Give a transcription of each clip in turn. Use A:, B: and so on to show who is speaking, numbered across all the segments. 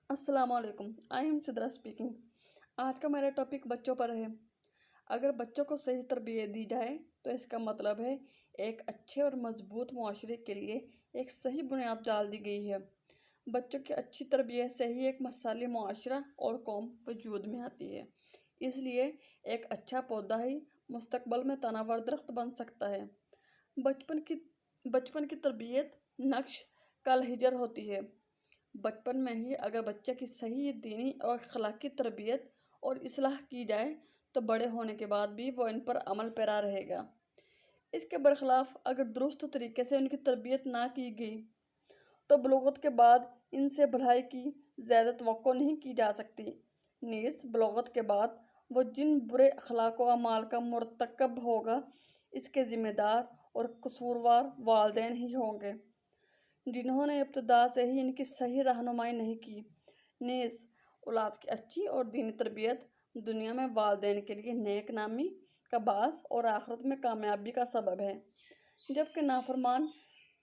A: अस्सलाम वालेकुम। I am Sidra speaking. आज का मेरा टॉपिक बच्चों पर है। अगर बच्चों को सही तरबियत दी जाए तो इसका मतलब है एक अच्छे और मजबूत मुआशरे के लिए एक सही बुनियाद डाल दी गई है। बच्चों की अच्छी तरबियत से ही एक मसाली मुआशरा और कौम वजूद में आती है। इसलिए एक अच्छा पौधा ही मुस्तकबल में तनावर दरख्त बन सकता है। बचपन की बचपन की तरबियत नक्श कल हिजर होती है। बचपन में ही अगर बच्चे की सही दीनी और अखलाकी तरबियत और इस्लाह की जाए तो बड़े होने के बाद भी वो इन पर अमल पैरा रहेगा। इसके बरखिलाफ अगर दुरुस्त तरीके से उनकी तरबियत ना की गई तो बलूगत के बाद इनसे भलाई की ज़्यादा तवक्को नहीं की जा सकती। नीस बलूगत के बाद वो जिन बुरे अखलाक व अमाल का मुर्तकब होगा इसके ज़िम्मेदार और कसूरवार वालिदैन ही होंगे, जिन्होंने इब्तदा से ही इनकी सही रहनुमाई नहीं की। नीज़ औलाद की अच्छी और दीनी तरबियत दुनिया में वालिदैन के लिए नेक नामी का बास और आखिरत में कामयाबी का सबब है, जबकि नाफरमान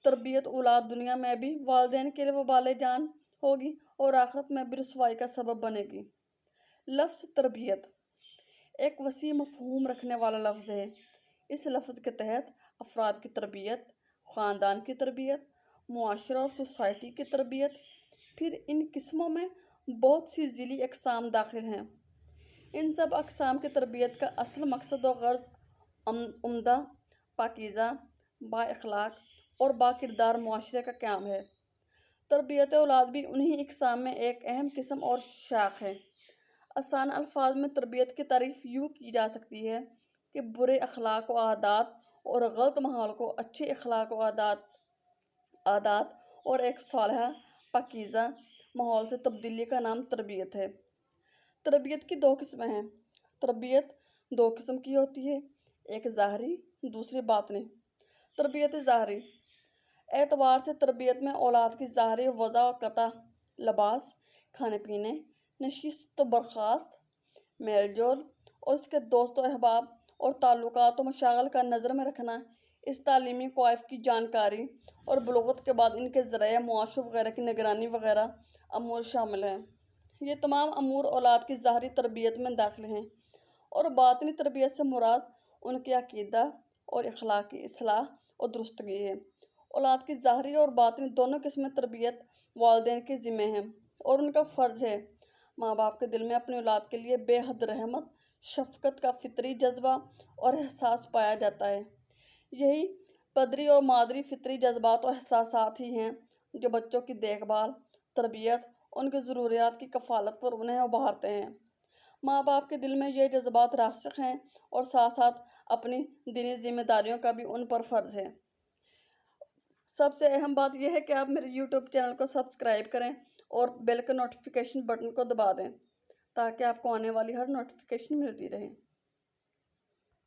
A: तरबियत औलाद दुनिया में भी वालिदैन के लिए वबाल जान होगी और आखिरत में भी रुसवाई का सबब बनेगी। लफ्ज़ तरबियत एक वसी मफ़हूम रखने वाला लफ्ज़ है। इस लफ्ज़ के तहत अफराद की तरबियत, ख़ानदान की तरबियत, मुआशरा और सोसाइटी की तरबियत, फिर इन किस्मों में बहुत सी ज़िली अक़साम दाखिल हैं। इन सब अक़साम की तरबियत का असल मकसद और गर्ज़ उम्दा, पाकीज़ा, बाअखलाक और बाकिरदार मुआशरे का क़याम है। तरबियत औलाद भी उन्हीं अक़साम में एक अहम किस्म और शाख है। आसान अल्फाज में तरबियत की तारीफ़ यूँ की जा सकती है कि बुरे अखलाक व आदात और गलत माहौल को अच्छे अखलाक व आदात और एक सालिहा पाकीज़ा माहौल से तब्दीली का नाम तरबियत है। तरबियत की दो किस्में हैं। तरबियत दो किस्म की होती है, एक ज़ाहरी, दूसरी बातनी। तरबियत ज़ाहरी एतबार से तरबियत में औलाद की ज़ाहरी वज़ा व कता, लिबास, खाने पीने, नशिस्त बर्खास्त, मेल जोल और उसके दोस्त व अहबाब और ताल्लुकात व मशागल का नज़र में रखना, इस तालीमी क्वाइफ की जानकारी और बलूगत के बाद इनके ज़रिए मुआशर वगैरह की निगरानी वगैरह अमूर शामिल हैं। ये तमाम अमूर औलाद की ज़ाहरी तरबियत में दाखिल हैं और बातनी तरबियत से मुराद उनके अकीदा और अखलाकी इस्लाह और दुरुस्तगी है। औलाद की ज़ाहरी और बातनी दोनों किस्में तरबियत वालिदैन के ज़िम्मे हैं और उनका फ़र्ज़ है। माँ बाप के दिल में अपनी औलाद के लिए बेहद रहमत, शफ़क़त का फ़ितरी जज्बा और एहसास पाया जाता है। यही पदरी और मादरी फ़ितरी जज्बात और एहसासात ही हैं जो बच्चों की देखभाल, तरबियत, उनकी ज़रूरियात की कफ़ालत पर उन्हें उभारते हैं। माँ बाप के दिल में ये जज्बात रासिख़ हैं और साथ साथ अपनी दीनी ज़िम्मेदारियों का भी उन पर फ़र्ज़ है। सबसे अहम बात यह है कि आप मेरे यूट्यूब चैनल को सब्सक्राइब करें और बेल के नोटिफिकेशन बटन को दबा दें ताकि आपको आने वाली हर नोटिफिकेशन मिलती रहे।